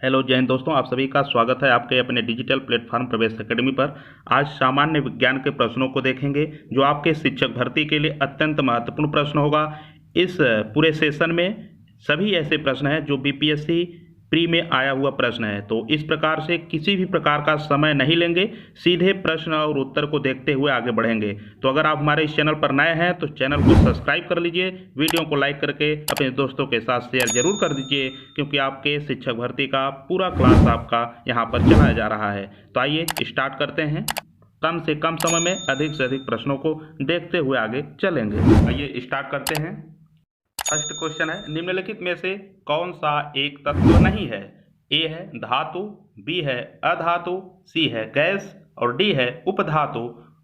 Hello जय हिंद दोस्तों, आप सभी का स्वागत है आपके अपने डिजिटल प्लेटफॉर्म प्रवेश एकेडमी पर। आज सामान्य विज्ञान के प्रश्नों को देखेंगे जो आपके शिक्षक भर्ती के लिए अत्यंत महत्वपूर्ण प्रश्न होगा। इस पूरे सेशन में सभी ऐसे प्रश्न हैं जो बीपीएससी प्री में आया हुआ प्रश्न है, तो इस प्रकार से किसी भी प्रकार का समय नहीं लेंगे, सीधे प्रश्न और उत्तर को देखते हुए आगे बढ़ेंगे। तो अगर आप हमारे इस चैनल पर नए हैं तो चैनल को सब्सक्राइब कर लीजिए, वीडियो को लाइक करके अपने दोस्तों के साथ शेयर जरूर कर दीजिए, क्योंकि आपके शिक्षक भर्ती का पूरा क्लास आपका यहाँ पर चलाया जा रहा है। तो आइए स्टार्ट करते हैं। कम से कम समय में अधिक से अधिक प्रश्नों को देखते हुए आगे चलेंगे। आइए स्टार्ट करते हैं। फर्स्ट क्वेश्चन है, निम्नलिखित में से कौन सा एक तत्व नहीं है? ए है धातु, बी है अधातु, सी है गैस और डी है उपधातु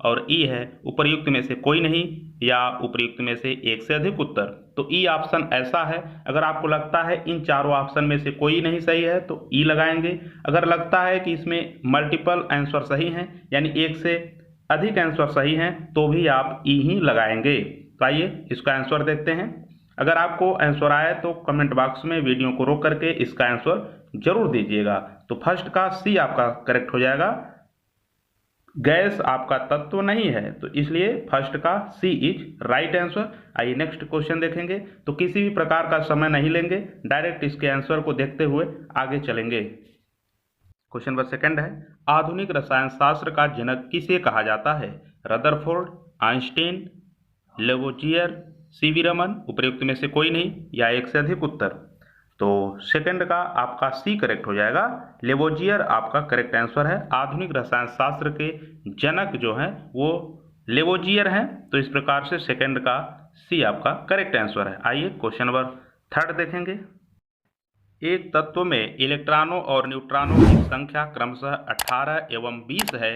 और ई है उपर्युक्त में से कोई नहीं या उपर्युक्त में से एक से अधिक उत्तर। तो ई ऑप्शन ऐसा है, अगर आपको लगता है इन चारों ऑप्शन में से कोई नहीं सही है तो ई लगाएंगे। अगर लगता है कि इसमें मल्टीपल आंसर सही हैं, यानी एक से अधिक आंसर सही हैं, तो भी आप ई ही लगाएंगे। तो आइए इसका आंसर देखते हैं। अगर आपको आंसर आए तो कमेंट बॉक्स में वीडियो को रोक करके इसका आंसर जरूर दीजिएगा। तो फर्स्ट का सी आपका करेक्ट हो जाएगा। गैस आपका तत्व नहीं है, तो इसलिए फर्स्ट का सी इज राइट आंसर। आइए नेक्स्ट क्वेश्चन देखेंगे। तो किसी भी प्रकार का समय नहीं लेंगे, डायरेक्ट इसके आंसर को देखते हुए आगे चलेंगे। क्वेश्चन नंबर सेकंड है, आधुनिक रसायन शास्त्र का जनक किसे कहा जाता है? Rutherford, Einstein, Lavoisier, CV Raman, उपर्युक्त में से कोई नहीं या एक से अधिक उत्तर। तो सेकंड का आपका सी करेक्ट हो जाएगा। लेवोजियर आपका करेक्ट आंसर है। आधुनिक रसायन शास्त्र के जनक जो हैं वो लेवोजियर हैं, तो इस प्रकार से सेकंड का सी आपका करेक्ट आंसर है। आइए क्वेश्चन नंबर थर्ड देखेंगे। एक तत्व में इलेक्ट्रॉनों और न्यूट्रॉनों की संख्या क्रमशः 18 एवं 20 है।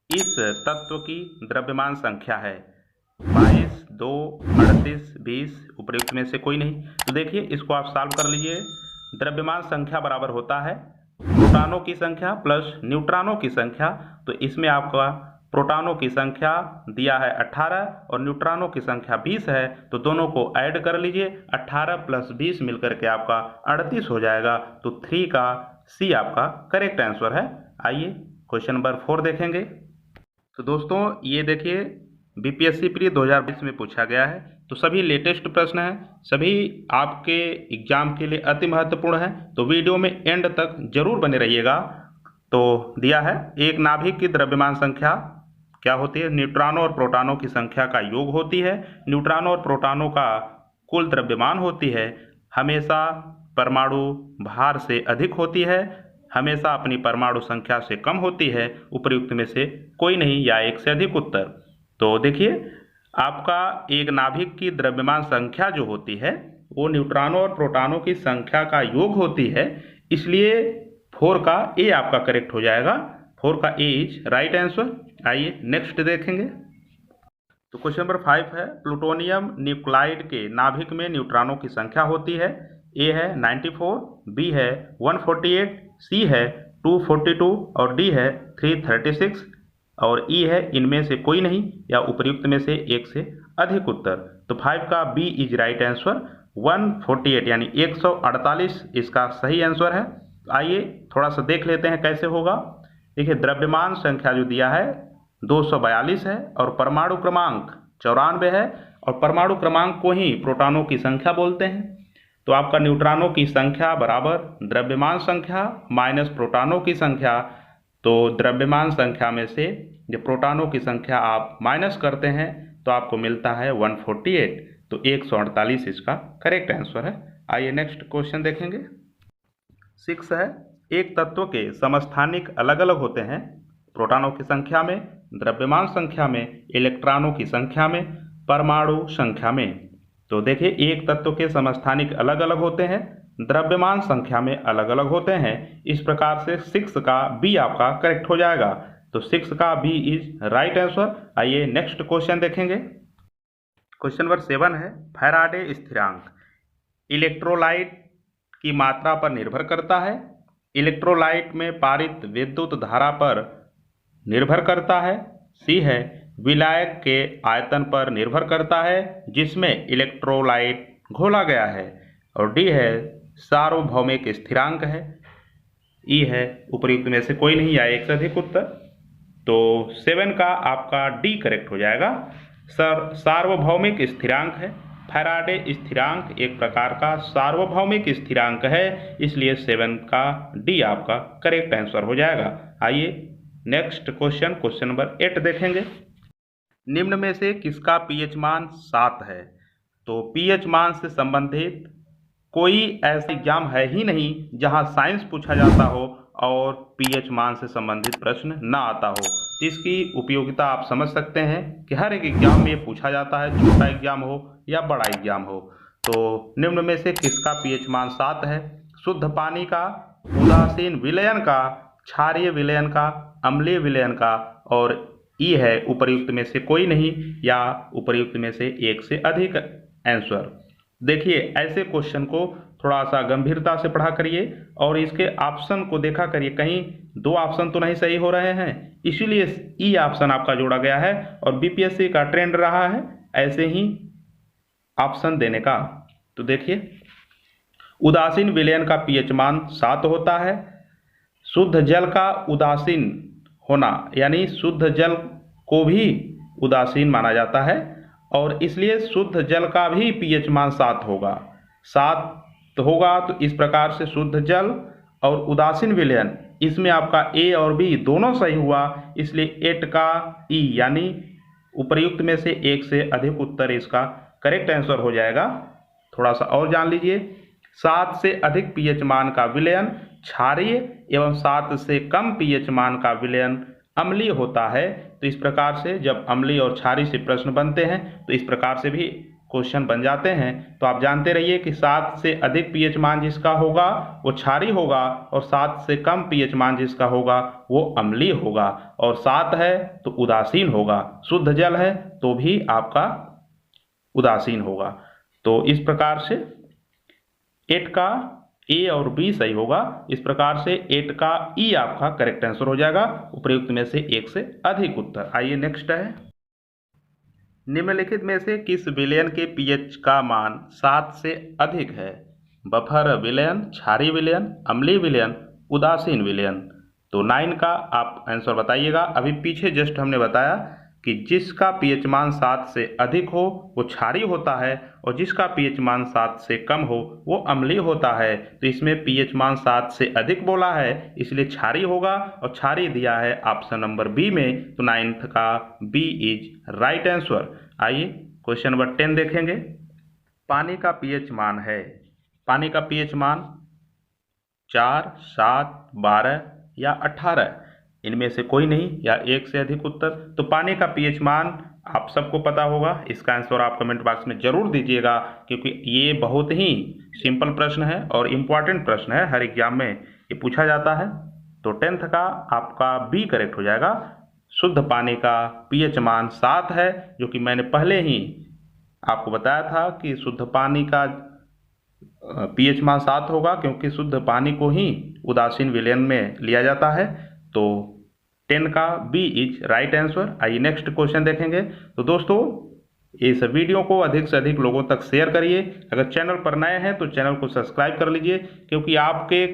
इस तत्व की द्रव्यमान संख्या है 22, 2, 38, 20, उपर्युक्त में से कोई नहीं। तो देखिए इसको आप सॉल्व कर लीजिए। द्रव्यमान संख्या बराबर होता है प्रोटॉनों की संख्या प्लस न्यूट्रॉनों की संख्या। तो इसमें आपका प्रोटॉनों की संख्या दिया है 18 और न्यूट्रॉनों की संख्या 20 है, तो दोनों को ऐड कर लीजिए। 18 प्लस 20 मिलकर के आपका 38 हो जाएगा। तो 3 का सी आपका करेक्ट आंसर है। आइए क्वेश्चन नंबर 4 देखेंगे। तो दोस्तों ये देखिए बीपीएससी प्री 2020 में पूछा गया है, तो सभी लेटेस्ट प्रश्न हैं, सभी आपके एग्जाम के लिए अति महत्वपूर्ण है, तो वीडियो में एंड तक जरूर बने रहिएगा। तो दिया है एक नाभिक की द्रव्यमान संख्या क्या होती है? न्यूट्रॉनों और प्रोटॉनों की संख्या का योग होती है। न्यूट्रॉनों और प्रोटॉनों का कुल द्रव्यमान होती है, हमेशा परमाणु भार से अधिक होती है, हमेशा अपनी परमाणु संख्या से कम होती है, उपर्युक्त में से कोई नहीं या एक से अधिक उत्तर। तो देखिए आपका एक नाभिक की द्रव्यमान संख्या जो होती है वो न्यूट्रॉनों और प्रोटॉनों की संख्या का योग होती है, इसलिए 4 का ए आपका करेक्ट हो जाएगा। 4 का ए इज राइट आंसर। आइए नेक्स्ट देखेंगे। तो क्वेश्चन नंबर 5 है, प्लूटोनियम न्यूक्लाइड के नाभिक में न्यूट्रॉनों की संख्या होती है। ए है 94, बी है 148, सी है 242 और डी है 336 और ई है इनमें से कोई नहीं या उपर्युक्त में से एक से अधिक उत्तर। तो 5 का बी इज राइट आंसर। 148 यानी 148 इसका सही आंसर है। आइए थोड़ा सा देख लेते हैं कैसे होगा। देखिए द्रव्यमान संख्या जो दिया है 242 है और परमाणु क्रमांक 94 है, और परमाणु क्रमांक को ही प्रोटॉनों की संख्या बोलते हैं। तो आपका न्यूट्रॉनों की संख्या बराबर द्रव्यमान संख्या माइनस प्रोटॉनों की संख्या। तो द्रव्यमान संख्या में से जब प्रोटॉनों की संख्या आप माइनस करते हैं तो आपको मिलता है 148, तो 148 इसका करेक्ट आंसर है। आइए नेक्स्ट क्वेश्चन देखेंगे। 6 है, एक तत्व के समस्थानिक अलग अलग होते हैं प्रोटॉनों की संख्या में, द्रव्यमान संख्या में, इलेक्ट्रॉनों की संख्या में, परमाणु संख्या में। तो देखिए एक तत्व के समस्थानिक अलग अलग होते हैं, द्रव्यमान संख्या में अलग अलग होते हैं, इस प्रकार से 6 का बी आपका करेक्ट हो जाएगा। तो 6 का बी इज राइट आंसर। आइए नेक्स्ट क्वेश्चन देखेंगे। क्वेश्चन नंबर 7 है, फैराडे स्थिरांक इलेक्ट्रोलाइट की मात्रा पर निर्भर करता है, इलेक्ट्रोलाइट में पारित विद्युत धारा पर निर्भर करता है, सी है विलायक के आयतन पर निर्भर करता है जिसमें इलेक्ट्रोलाइट घोला गया है, और डी है सार्वभौमिक स्थिरांक है। ई है, उपयुक्त में से कोई नहीं या एक से अधिक उत्तर। तो 7 का आपका डी करेक्ट हो जाएगा। सार्वभौमिक स्थिरांक है। फैराडे स्थिरांक एक प्रकार का सार्वभौमिक स्थिरांक है, इसलिए 7 का डी आपका करेक्ट आंसर हो जाएगा। आइए नेक्स्ट क्वेश्चन नंबर 8 देखेंगे। निम्न में से किसका पीएच मान 7 है? तो पीएच मान से संबंधित कोई ऐसा एग्जाम है ही नहीं जहां साइंस पूछा जाता हो और पीएच मान से संबंधित प्रश्न ना आता हो। इसकी उपयोगिता आप समझ सकते हैं कि हर एक एग्जाम में ये पूछा जाता है, छोटा एग्जाम हो या बड़ा एग्जाम हो। तो निम्न में से किसका पीएच मान 7 है? शुद्ध पानी का, उदासीन विलयन का, क्षारीय विलयन का, अम्लीय विलयन का, और ई है उपर्युक्त में से कोई नहीं या उपर्युक्त में से एक से अधिक आंसर। देखिए ऐसे क्वेश्चन को थोड़ा सा गंभीरता से पढ़ा करिए और इसके ऑप्शन को देखा करिए, कहीं 2 ऑप्शन तो नहीं सही हो रहे हैं, इसीलिए ई ऑप्शन आपका जोड़ा गया है और बीपीएससी का ट्रेंड रहा है ऐसे ही ऑप्शन देने का। तो देखिए उदासीन विलयन का पीएच मान 7 होता है। शुद्ध जल का उदासीन होना यानी शुद्ध जल को भी उदासीन माना जाता है और इसलिए शुद्ध जल का भी पीएच मान 7 होगा। 7 होगा तो इस प्रकार से शुद्ध जल और उदासीन विलयन, इसमें आपका ए और बी दोनों सही हुआ, इसलिए 8 का ई यानी उपर्युक्त में से एक से अधिक उत्तर इसका करेक्ट आंसर हो जाएगा। थोड़ा सा और जान लीजिए, 7 से अधिक पीएच मान का विलयन क्षारीय एवं 7 से कम पीएच मान का विलयन अम्लीय होता है। तो इस प्रकार से जब अम्लीय और क्षारीय से प्रश्न बनते हैं तो इस प्रकार से भी क्वेश्चन बन जाते हैं। तो आप जानते रहिए कि 7 से अधिक पीएच मान जिसका होगा वो क्षारीय होगा और 7 से कम पीएच मान जिसका होगा वो अम्लीय होगा, और 7 है तो उदासीन होगा, शुद्ध जल है तो भी आपका उदासीन होगा। तो इस प्रकार से 8 का ए और बी सही होगा। इस प्रकार से 8 का ई आपका करेक्ट आंसर हो जाएगा, उपयुक्त में से एक से अधिक उत्तर। आइए नेक्स्ट है, निम्नलिखित में से किस विलयन के पीएच का मान 7 से अधिक है? बफर विलयन, क्षारीय विलयन, अम्लीय विलयन, उदासीन विलयन। तो 9 का आप आंसर बताइएगा। अभी पीछे जस्ट हमने बताया कि जिसका पीएच मान 7 से अधिक हो वो क्षारीय होता है और जिसका पीएच मान 7 से कम हो वो अम्लीय होता है। तो इसमें पीएच मान 7 से अधिक बोला है इसलिए क्षारीय होगा और क्षारीय दिया है ऑप्शन नंबर बी में, तो 9th का बी इज राइट आंसर। आइए क्वेश्चन नंबर 10 देखेंगे। पानी का पीएच मान है, पानी का पीएच मान 4, 7, 12 या 18, इनमें से कोई नहीं या एक से अधिक उत्तर। तो पानी का पीएच मान आप सबको पता होगा, इसका आंसर आप कमेंट बॉक्स में जरूर दीजिएगा क्योंकि ये बहुत ही सिंपल प्रश्न है और इम्पॉर्टेंट प्रश्न है, हर एग्जाम में ये पूछा जाता है। तो 10th का आपका बी करेक्ट हो जाएगा। शुद्ध पानी का पीएच मान 7 है, जो कि मैंने पहले ही आपको बताया था कि शुद्ध पानी का पीएच मान 7 होगा क्योंकि शुद्ध पानी को ही उदासीन विलयन में लिया जाता है। तो 10 का बी इज राइट आंसर। आइए नेक्स्ट क्वेश्चन देखेंगे। तो दोस्तों इस वीडियो को अधिक से अधिक लोगों तक शेयर करिए। अगर चैनल पर नए हैं तो चैनल को सब्सक्राइब कर लीजिए क्योंकि आपके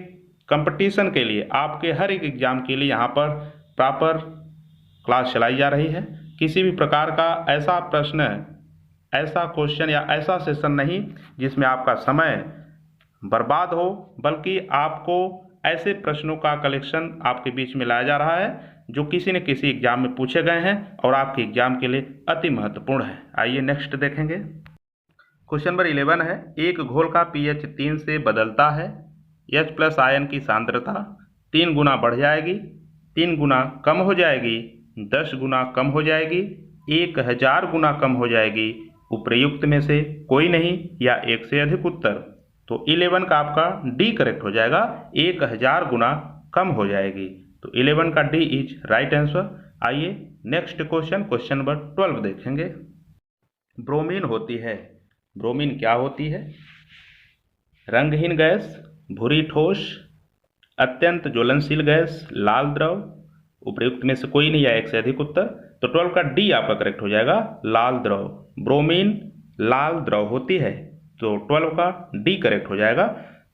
कंपटीशन के लिए, आपके हर एक एग्जाम के लिए यहाँ पर प्रॉपर क्लास चलाई जा रही है। किसी भी प्रकार का ऐसा प्रश्न, ऐसा क्वेश्चन या ऐसा सेशन नहीं जिसमें आपका समय बर्बाद हो, बल्कि आपको ऐसे प्रश्नों का कलेक्शन आपके बीच में लाया जा रहा है जो किसी न किसी एग्जाम में पूछे गए हैं और आपके एग्जाम के लिए अति महत्वपूर्ण है। आइए नेक्स्ट देखेंगे। क्वेश्चन नंबर 11 है, एक घोल का पीएच 3 से बदलता है। H+ आयन की सांद्रता 3 गुना बढ़ जाएगी, 3 गुना कम हो जाएगी, 10 गुना कम हो जाएगी, 1000 गुना कम हो जाएगी, उपर्युक्त में से कोई नहीं या एक से अधिक उत्तर। तो 11 का आपका डी करेक्ट हो जाएगा, 1000 गुना कम हो जाएगी। तो 11 का डी इज राइट आंसर। आइए नेक्स्ट क्वेश्चन नंबर 12 देखेंगे। ब्रोमीन होती है, ब्रोमीन क्या होती है? रंगहीन गैस, भूरी ठोस, अत्यंत ज्वलनशील गैस, लाल द्रव, उपर्युक्त में से कोई नहीं या एक से अधिक उत्तर। तो 12 का डी आपका करेक्ट हो जाएगा, लाल द्रव। ब्रोमीन लाल द्रव होती है, तो 12 का डी करेक्ट हो जाएगा।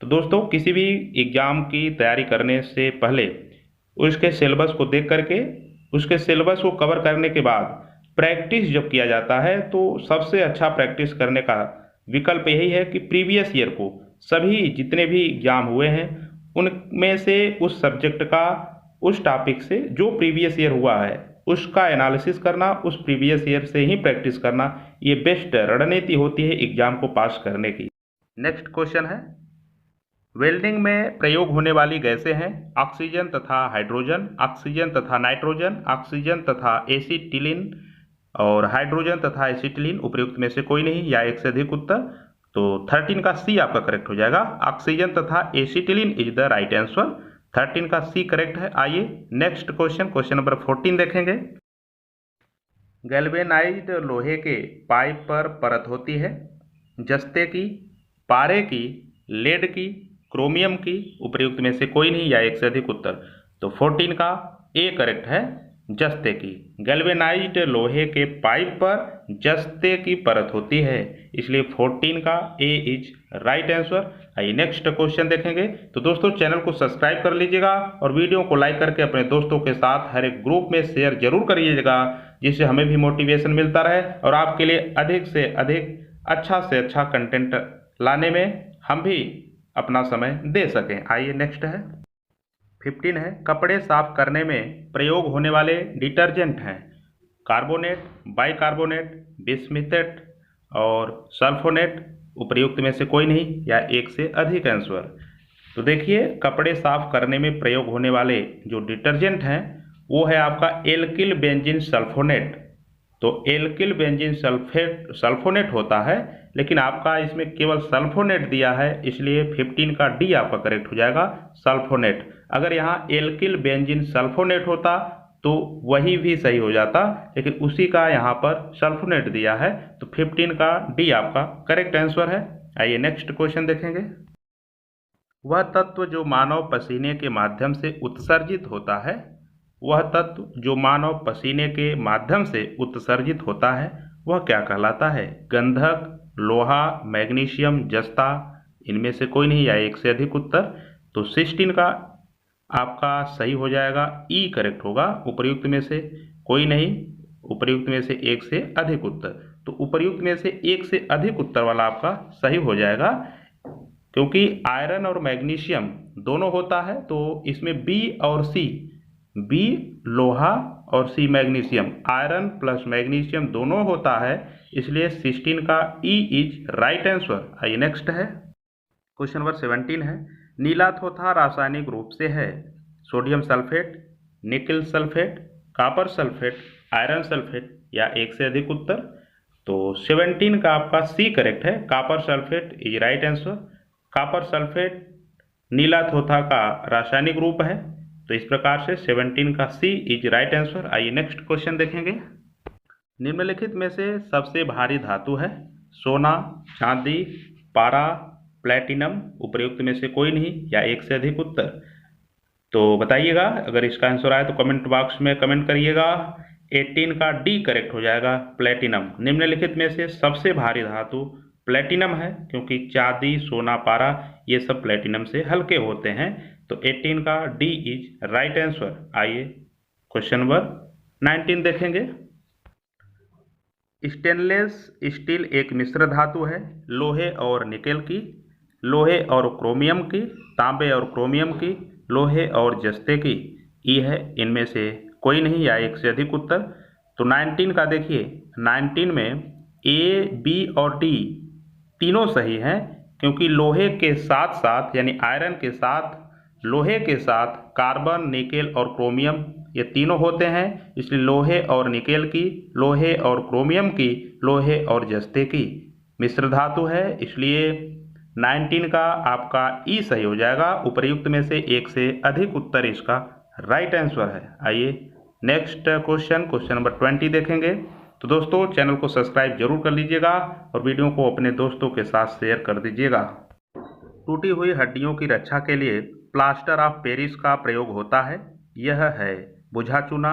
तो दोस्तों किसी भी एग्ज़ाम की तैयारी करने से पहले उसके सिलेबस को देख करके उसके सिलेबस को कवर करने के बाद प्रैक्टिस जब किया जाता है तो सबसे अच्छा प्रैक्टिस करने का विकल्प यही है कि प्रीवियस ईयर को सभी जितने भी एग्जाम हुए हैं उनमें से उस सब्जेक्ट का उस टॉपिक से जो प्रीवियस ईयर हुआ है उसका एनालिसिस करना, उस प्रीवियस ईयर से ही प्रैक्टिस करना, ये बेस्ट रणनीति होती है एग्जाम को पास करने की। नेक्स्ट क्वेश्चन है, वेल्डिंग में प्रयोग होने वाली गैसें हैं ऑक्सीजन तथा हाइड्रोजन, ऑक्सीजन तथा नाइट्रोजन, ऑक्सीजन तथा एसिटिलीन और हाइड्रोजन तथा एसिटिलीन। उपयुक्त में से कोई नहीं या एक से अधिक उत्तर। तो 13 का सी आपका करेक्ट हो जाएगा। ऑक्सीजन तथा acetylene is the right answer. 13 का सी करेक्ट है। आइए नेक्स्ट क्वेश्चन, क्वेश्चन नंबर 14 देखेंगे। गैल्वेनाइज्ड लोहे के पाइप पर परत होती है जस्ते की, पारे की, लेड की, क्रोमियम की। उपयुक्त में से कोई नहीं या एक से अधिक उत्तर। तो 14 का ए करेक्ट है, जस्ते की। गैल्वेनाइज्ड लोहे के पाइप पर जस्ते की परत होती है, इसलिए 14 का ए इज राइट आंसर। आइए नेक्स्ट क्वेश्चन देखेंगे। तो दोस्तों चैनल को सब्सक्राइब कर लीजिएगा और वीडियो को लाइक करके अपने दोस्तों के साथ हर एक ग्रुप में शेयर जरूर करिएगा, जिससे हमें भी मोटिवेशन मिलता रहे और आपके लिए अधिक से अधिक अच्छा से अच्छा कंटेंट लाने में हम भी अपना समय दे सकें। आइए नेक्स्ट है 15 है, कपड़े साफ करने में प्रयोग होने वाले डिटर्जेंट हैं कार्बोनेट, बाइकार्बोनेट, बिस्मिथेट और सल्फोनेट। उपयुक्त में से कोई नहीं या एक से अधिक आंसर। तो देखिए कपड़े साफ करने में प्रयोग होने वाले जो डिटर्जेंट हैं वो है आपका एल्किल बेंजीन सल्फोनेट। तो एल्किल बेंजीन सल्फोनेट होता है, लेकिन आपका इसमें केवल सल्फोनेट दिया है, इसलिए 15 का डी आपका करेक्ट हो जाएगा, सल्फोनेट। अगर यहाँ एल्किल बेंजीन सल्फोनेट होता तो वही भी सही हो जाता, लेकिन उसी का यहाँ पर सल्फोनेट दिया है, तो 15 का डी आपका करेक्ट आंसर है। आइए नेक्स्ट क्वेश्चन देखेंगे। वह तत्व जो मानव पसीने के माध्यम से उत्सर्जित होता है, वह तत्व जो मानव पसीने के माध्यम से उत्सर्जित होता है वह क्या कहलाता है? गंधक, लोहा, मैग्नीशियम, जस्ता। इनमें से कोई नहीं या एक से अधिक उत्तर। तो 16 का आपका सही हो जाएगा, ई करेक्ट होगा। उपर्युक्त में से कोई नहीं, उपर्युक्त में से एक से अधिक उत्तर। तो उपर्युक्त में से एक से अधिक उत्तर वाला आपका सही हो जाएगा, क्योंकि आयरन और मैग्नीशियम दोनों होता है, तो इसमें बी और सी, बी लोहा और C magnesium, iron plus magnesium दोनों होता है, इसलिए 16 का ई इज राइट आंसर। आइए नेक्स्ट है क्वेश्चन नंबर 17 है, नीला थोथा रासायनिक रूप से है sodium sulphate, nickel sulphate, copper sulphate, iron sulphate या एक से अधिक उत्तर। तो 17 का आपका सी करेक्ट है, copper sulphate is right answer. Copper sulphate नीला थोथा का रासायनिक रूप है, तो इस प्रकार से 17 का सी इज राइट आंसर। आइए नेक्स्ट क्वेश्चन देखेंगे। निम्नलिखित में से सबसे भारी धातु है सोना, चांदी, पारा, प्लेटिनम। उपयुक्त में से कोई नहीं या एक से अधिक उत्तर। तो बताइएगा, अगर इसका आंसर आए तो कमेंट बॉक्स में कमेंट करिएगा। 18 का डी करेक्ट हो जाएगा, प्लेटिनम। निम्नलिखित में से सबसे भारी धातु प्लेटिनम है, क्योंकि चांदी, सोना, पारा ये सब प्लेटिनम से हल्के होते हैं। तो 18 का डी इज राइट आंसर। आइए क्वेश्चन नंबर 19 देखेंगे। स्टेनलेस स्टील एक मिश्र धातु है लोहे और निकेल की, लोहे और क्रोमियम की, तांबे और क्रोमियम की, लोहे और जस्ते की। ई है इनमें से कोई नहीं या एक से अधिक उत्तर। तो 19 का देखिए, 19 में ए, बी और डी तीनों सही हैं, क्योंकि लोहे के साथ साथ यानी आयरन के साथ लोहे के साथ कार्बन, निकेल और क्रोमियम ये तीनों होते हैं, इसलिए लोहे और निकेल की, लोहे और क्रोमियम की, लोहे और जस्ते की मिश्र धातु है, इसलिए 19 का आपका ई सही हो जाएगा। उपर्युक्त में से एक से अधिक उत्तर इसका राइट आंसर है। आइए नेक्स्ट क्वेश्चन, क्वेश्चन नंबर 20 देखेंगे। तो दोस्तों चैनल को सब्सक्राइब जरूर कर लीजिएगा और वीडियो को अपने दोस्तों के साथ शेयर कर दीजिएगा। टूटी हुई हड्डियों की रक्षा के लिए प्लास्टर ऑफ पेरिस का प्रयोग होता है। यह है बुझा चूना,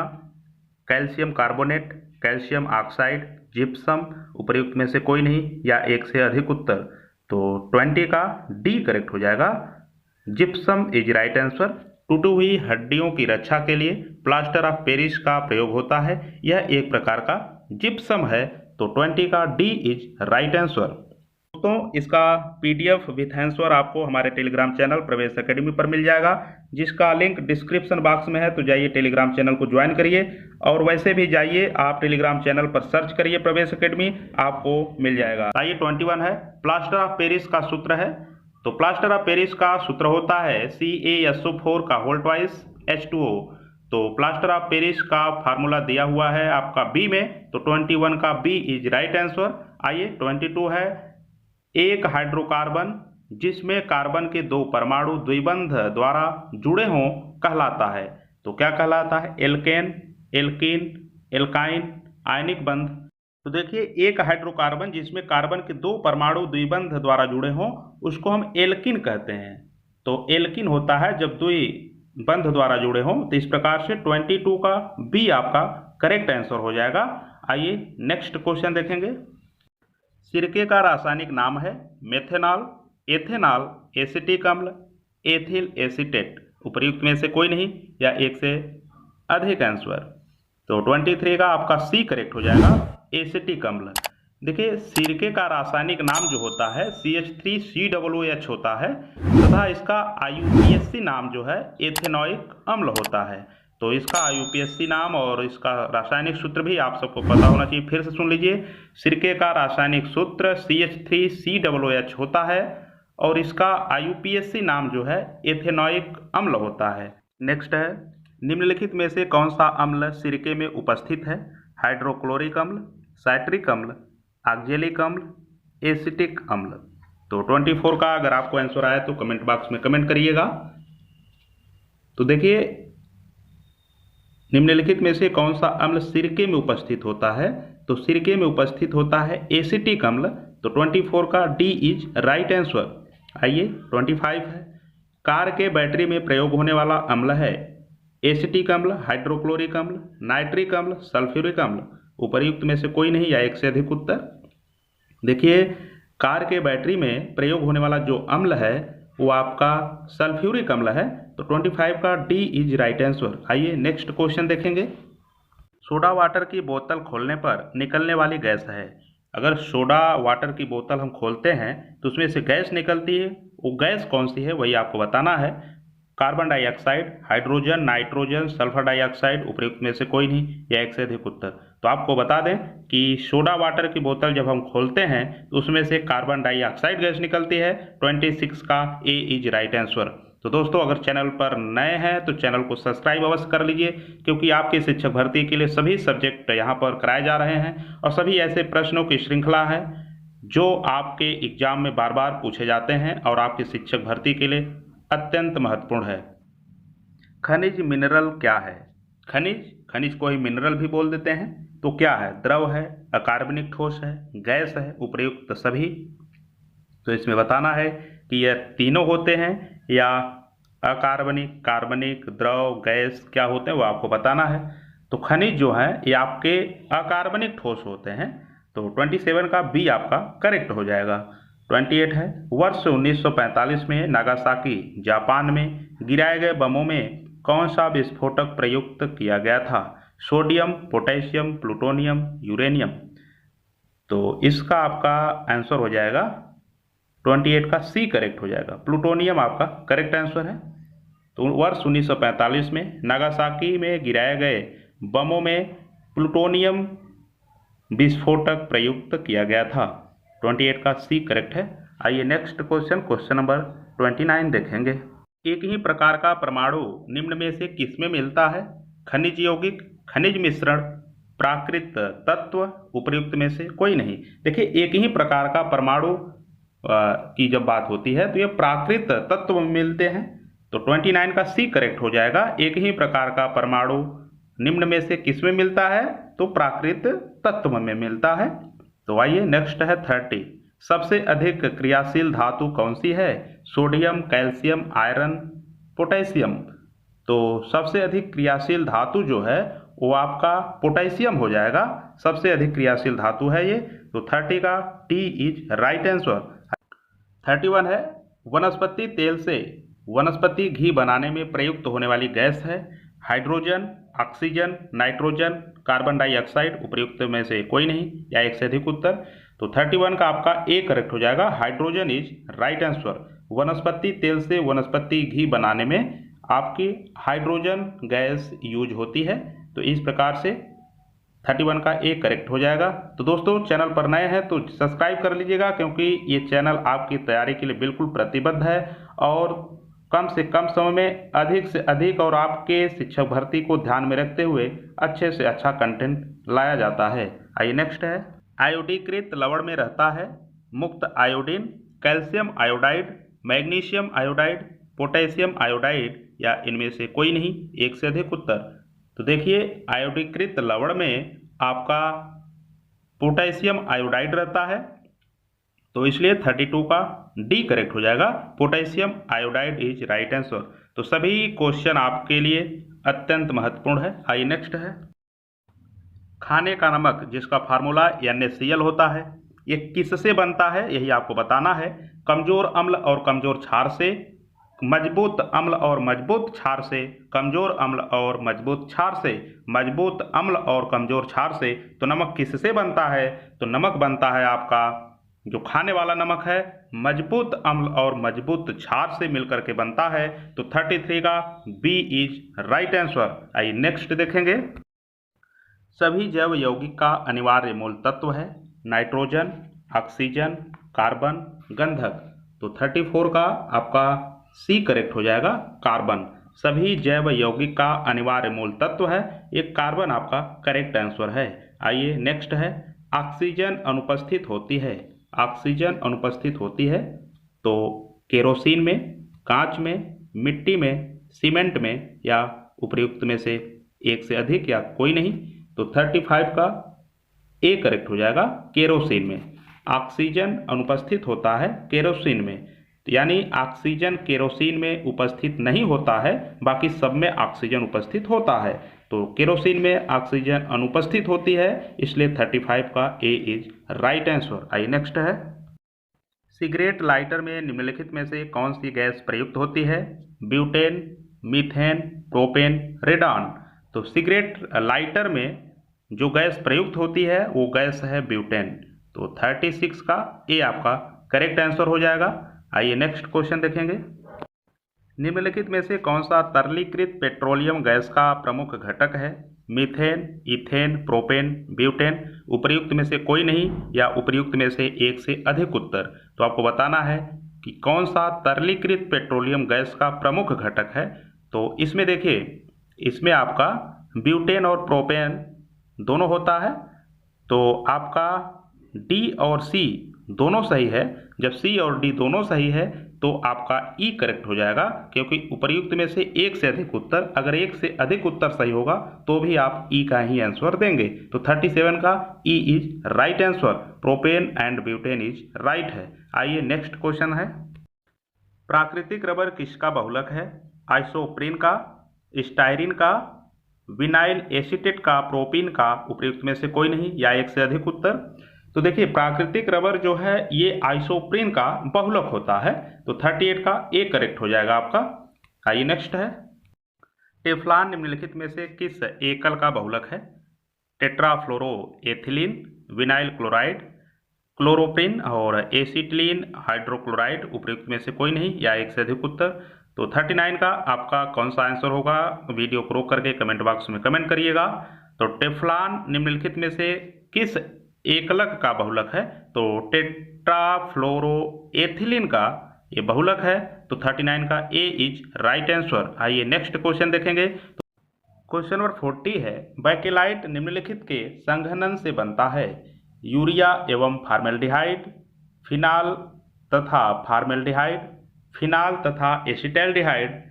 calcium carbonate, calcium oxide, gypsum. उपर्युक्त में से कोई नहीं या एक से अधिक उत्तर। तो 20 का डी करेक्ट हो जाएगा। Gypsum is right answer. टूटी हुई हड्डियों की रक्षा के लिए प्लास्टर ऑफ पेरिस का प्रयोग होता है, यह एक प्रकार का जिप्सम है। तो 20 का डी इज राइट आंसर। दोस्तों, इसका PDF विथ आंसर आपको हमारे टेलीग्राम चैनल प्रवेश एकेडमी पर मिल जाएगा, जिसका लिंक डिस्क्रिप्शन बॉक्स में है। तो जाइए टेलीग्राम चैनल को ज्वाइन करिए, और वैसे भी जाइए आप टेलीग्राम चैनल पर सर्च करिए प्रवेश एकेडमी, आपको मिल जाएगा। आइए 21 है, प्लास्टर ऑफ पेरिस का सूत्र है। तो प्लास्टर ऑफ पेरिस का सूत्र होता है CaSO4 का होल ट्वाइस H2O। तो प्लास्टर ऑफ पेरिस का फार्मूला दिया हुआ है आपका बी में, तो 21 का बी इज राइट आंसर। आइए 22 है, एक हाइड्रोकार्बन जिसमें कार्बन के दो परमाणु द्विबंध द्वारा जुड़े हों कहलाता है। तो क्या कहलाता है? एल्केन, एल्कीन, एल्काइन, आयनिक बंध। तो देखिए, एक हाइड्रोकार्बन जिसमें कार्बन के दो परमाणु द्विबंध द्वारा जुड़े हों उसको हम एल्किन कहते हैं। तो एल्किन होता है जब द्विबंध द्वारा जुड़े हों। तो इस प्रकार से 22 का बी आपका करेक्ट आंसर हो जाएगा। आइए नेक्स्ट क्वेश्चन देखेंगे। सिरके का रासायनिक नाम है मेथेनॉल, एथेनॉल, एसिटिक अम्ल, एथिल एसीटेट। उपर्युक्त में से कोई नहीं या एक से अधिक आंसर। तो 23 का आपका सी करेक्ट हो जाएगा, एसिटिक अम्ल। देखिए, सिरके का रासायनिक नाम जो होता है CH3COOH होता है, तथा इसका IUPAC नाम जो है एथेनोइक अम्ल होता है। तो इसका IUPAC नाम और इसका रासायनिक सूत्र भी आप सबको पता होना चाहिए। फिर से सुन लीजिए, सिरके का रासायनिक सूत्र CH3COOH होता है और इसका IUPAC नाम जो है एथेनोइक अम्ल होता है। नेक्स्ट है, निम्नलिखित में से कौन सा अम्ल सिरके में उपस्थित है? हाइड्रोक्लोरिक अम्ल, साइट्रिक अम्ल, ऑक्जेलिक अम्ल, एसिटिक अम्ल। तो 24 का अगर आपको आंसर आया तो कमेंट बॉक्स में कमेंट करिएगा। तो देखिए, निम्नलिखित में से कौन सा अम्ल सिरके में उपस्थित होता है? तो सिरके में उपस्थित होता है एसिटिक अम्ल। तो 24 का डी इज राइट आंसर। आइए 25 है, कार के बैटरी में प्रयोग होने वाला अम्ल है एसिटिक अम्ल, हाइड्रोक्लोरिक अम्ल, नाइट्रिक अम्ल, सल्फ्यूरिक अम्ल। उपर्युक्त में से कोई नहीं या एक से अधिक उत्तर। देखिए, कार के बैटरी में प्रयोग होने वाला जो अम्ल है वो आपका सल्फ्यूरिक अम्ल है। तो 25 का डी इज राइट आंसर। आइए नेक्स्ट क्वेश्चन देखेंगे। सोडा वाटर की बोतल खोलने पर निकलने वाली गैस है। अगर सोडा वाटर की बोतल हम खोलते हैं तो उसमें से गैस निकलती है, वो गैस कौन सी है वही आपको बताना है। Carbon dioxide, hydrogen, nitrogen, sulphur dioxide. उपयुक्त में से कोई नहीं या एक से अधिक उत्तर। तो आपको बता दें कि सोडा वाटर की बोतल जब हम खोलते हैं तो उसमें से कार्बन डाइऑक्साइड गैस निकलती है। 26 का ए इज राइट आंसर। तो दोस्तों, अगर चैनल पर नए हैं तो चैनल को सब्सक्राइब अवश्य कर लीजिए, क्योंकि आपके शिक्षक भर्ती के लिए सभी सब्जेक्ट यहाँ पर कराए जा रहे हैं और सभी ऐसे प्रश्नों की श्रृंखला है जो आपके एग्जाम में बार बार पूछे जाते हैं और आपके शिक्षक भर्ती के लिए अत्यंत महत्वपूर्ण है। खनिज मिनरल क्या है? खनिज को ही मिनरल भी बोल देते हैं। तो क्या है? द्रव है, अकार्बनिक ठोस है, गैस है, उपयुक्त सभी। तो इसमें बताना है कि यह तीनों होते हैं या अकार्बनिक, कार्बनिक, द्रव, गैस क्या होते हैं वो आपको बताना है। तो खनिज जो है ये आपके अकार्बनिक ठोस होते हैं। तो 27 का बी आपका करेक्ट हो जाएगा। 28 है, वर्ष 1945 में नागासाकी जापान में गिराए गए बमों में कौन सा विस्फोटक प्रयुक्त किया गया था? Sodium, potassium, plutonium, uranium. तो इसका आपका आंसर हो जाएगा 28 का सी करेक्ट हो जाएगा। प्लूटोनियम आपका करेक्ट आंसर है। तो वर्ष 1945 में नागासाकी में गिराए गए बमों में प्लूटोनियम विस्फोटक प्रयुक्त किया गया था। 28 का सी करेक्ट है। आइए नेक्स्ट क्वेश्चन नंबर 29 देखेंगे। एक ही प्रकार का परमाणु निम्न में से किसमें मिलता है? खनिज यौगिक, खनिज मिश्रण, प्राकृत तत्व। उपयुक्त में से कोई नहीं। देखिए, एक ही प्रकार का परमाणु की जब बात होती है तो ये प्राकृत तत्व में मिलते हैं। तो 29 का सी करेक्ट हो जाएगा। एक ही प्रकार का परमाणु निम्न में से किसमें मिलता है? तो प्राकृत तत्व में मिलता है। तो आइए नेक्स्ट है 30। सबसे अधिक क्रियाशील धातु कौन सी है? Sodium, calcium, iron, potassium. तो सबसे अधिक क्रियाशील धातु जो है वो आपका पोटेशियम हो जाएगा। सबसे अधिक क्रियाशील धातु है ये। तो 30 का टी इज राइट आंसर। 31 है वनस्पति तेल से वनस्पति घी बनाने में प्रयुक्त होने वाली गैस है hydrogen, oxygen, nitrogen, carbon dioxide. उपयुक्त में से कोई नहीं या एक से अधिक उत्तर। तो 31 का आपका ए करेक्ट हो जाएगा। Hydrogen is right answer. वनस्पति तेल से वनस्पति घी बनाने में आपकी हाइड्रोजन गैस यूज होती है। तो इस प्रकार से 31 का ए करेक्ट हो जाएगा। तो दोस्तों चैनल पर नए हैं तो सब्सक्राइब कर लीजिएगा, क्योंकि ये चैनल आपकी तैयारी के लिए बिल्कुल प्रतिबद्ध है और कम से कम समय में अधिक से अधिक और आपके शिक्षक भर्ती को ध्यान में रखते हुए अच्छे से अच्छा कंटेंट लाया जाता है। आइए नेक्स्ट है, आयोडीकृत लवण में रहता है मुक्त iodine, calcium iodide, magnesium iodide, potassium iodide या इनमें से कोई नहीं, एक से अधिक उत्तर। तो देखिए आयोडीकृत लवण में आपका पोटेशियम आयोडाइड रहता है, तो इसलिए 32 का डी करेक्ट हो जाएगा। Potassium iodide is right answer. तो सभी क्वेश्चन आपके लिए अत्यंत महत्वपूर्ण है। आइए नेक्स्ट है, खाने का नमक जिसका फार्मूला NaCl होता है, ये किससे बनता है यही आपको बताना है। कमजोर अम्ल और कमजोर क्षार से, मजबूत अम्ल और मजबूत क्षार से, कमजोर अम्ल और मजबूत क्षार से, मजबूत अम्ल और कमजोर क्षार से। तो नमक किससे बनता है? तो नमक बनता है आपका जो खाने वाला नमक है मजबूत अम्ल और मजबूत क्षार से मिलकर के बनता है। तो 33 का बी इज राइट आंसर। आइए नेक्स्ट देखेंगे, सभी जैव यौगिक का अनिवार्य मूल तत्व है नाइट्रोजन, ऑक्सीजन, कार्बन, गंधक। तो 34 का आपका सी करेक्ट हो जाएगा, कार्बन। सभी जैव यौगिक का अनिवार्य मूल तत्व है, एक कार्बन आपका करेक्ट आंसर है। आइए नेक्स्ट है, ऑक्सीजन अनुपस्थित होती है, ऑक्सीजन अनुपस्थित होती है तो केरोसिन में, कांच में, मिट्टी में, सीमेंट में या उपयुक्त में से एक से अधिक या कोई नहीं। तो 35 का ए करेक्ट हो जाएगा, केरोसिन में। ऑक्सीजन अनुपस्थित होता है केरोसिन में, यानी ऑक्सीजन केरोसिन में उपस्थित नहीं होता है, बाकी सब में ऑक्सीजन उपस्थित होता है। तो केरोसिन में ऑक्सीजन अनुपस्थित होती है, इसलिए 35 का ए इज राइट आंसर। आइए नेक्स्ट है, सिगरेट लाइटर में निम्नलिखित में से कौन सी गैस प्रयुक्त होती है? Butane, methane, propane, radon. तो सिगरेट लाइटर में जो गैस प्रयुक्त होती है वो गैस है ब्यूटेन। तो 36 का ए आपका करेक्ट आंसर हो जाएगा। आइए नेक्स्ट क्वेश्चन देखेंगे, निम्नलिखित में से कौन सा तरलीकृत पेट्रोलियम गैस का प्रमुख घटक है? Methane, ethane, propane, butane. उपयुक्त में से कोई नहीं या उपयुक्त में से एक से अधिक उत्तर। तो आपको बताना है कि कौन सा तरलीकृत पेट्रोलियम गैस का प्रमुख घटक है। तो इसमें देखिए, इसमें आपका ब्यूटेन और प्रोपेन दोनों होता है, तो आपका डी और सी दोनों सही है। जब सी और डी दोनों सही है तो आपका ई करेक्ट हो जाएगा, क्योंकि उपर्युक्त में से एक से अधिक उत्तर, अगर एक से अधिक उत्तर सही होगा तो भी आप ई का ही आंसर देंगे। तो 37 का E is right answer. Propane and butane is right है। आइए नेक्स्ट क्वेश्चन है, प्राकृतिक रबर किसका बहुलक है? आइसोप्रीन का, स्टायरीन का, विनाइल एसीटेट का, प्रोपीन का। उपयुक्त में से कोई नहीं या एक से अधिक उत्तर। तो देखिए प्राकृतिक रबर जो है ये आइसोप्रीन का बहुलक होता है। तो 38 का ए करेक्ट हो जाएगा आपका। आइए नेक्स्ट है, टेफ्लॉन निम्नलिखित में से किस एकल का बहुलक है? टेट्राफ्लोरोएथिलीन, विनाइल क्लोराइड, क्लोरोप्रीन और एसिटिलीन हाइड्रोक्लोराइड। उपयुक्त में से कोई नहीं या एक से अधिक उत्तर। तो 39 का आपका कौन सा आंसर होगा? वीडियो को रोक करके कमेंट बॉक्स में कमेंट करिएगा। तो टेफ्लॉन निम्नलिखित में से किस एकलक का बहुलक है? तो टेट्राफ्लोरोएथिलीन का ये बहुलक है। तो 39 का ए इज राइट आंसर। आइए नेक्स्ट क्वेश्चन देखेंगे। तो क्वेश्चन नंबर 40 है, बैकेलाइट निम्नलिखित के संघनन से बनता है? यूरिया एवं फार्मेल्डिहाइड, फिनाल तथा फार्मेल्डिहाइड, फिनाल तथा एसिटैल्डिहाइड,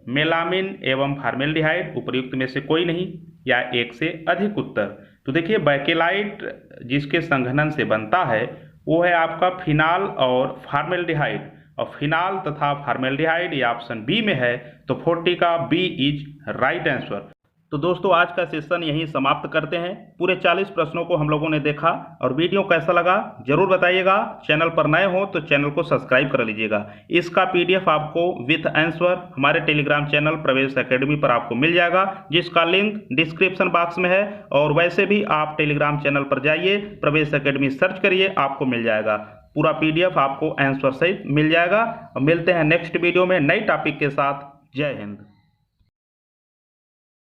मेलामिन एवं फार्मेल्डिहाइड। उपयुक्त में से कोई नहीं या एक से अधिक उत्तर। तो देखिए बैकेलाइट जिसके संघनन से बनता है वो है आपका फिनाल और फार्मेल्डिहाइड, और फिनाल तथा फार्मेल्डिहाइड ये ऑप्शन बी में है। तो 40 का बी इज राइट आंसर। तो दोस्तों आज का सेशन यहीं समाप्त करते हैं। पूरे 40 प्रश्नों को हम लोगों ने देखा और वीडियो कैसा लगा जरूर बताइएगा। चैनल पर नए हो तो चैनल को सब्सक्राइब कर लीजिएगा। इसका पीडीएफ आपको विथ आंसर हमारे टेलीग्राम चैनल प्रवेश एकेडमी पर आपको मिल जाएगा, जिसका लिंक डिस्क्रिप्शन बॉक्स में है। और वैसे भी आप टेलीग्राम चैनल पर जाइए, प्रवेश एकेडमी सर्च करिए, आपको मिल जाएगा। पूरा पीडीएफ आपको आंसर सहित मिल जाएगा। मिलते हैं नेक्स्ट वीडियो में नई टॉपिक के साथ। जय हिंद।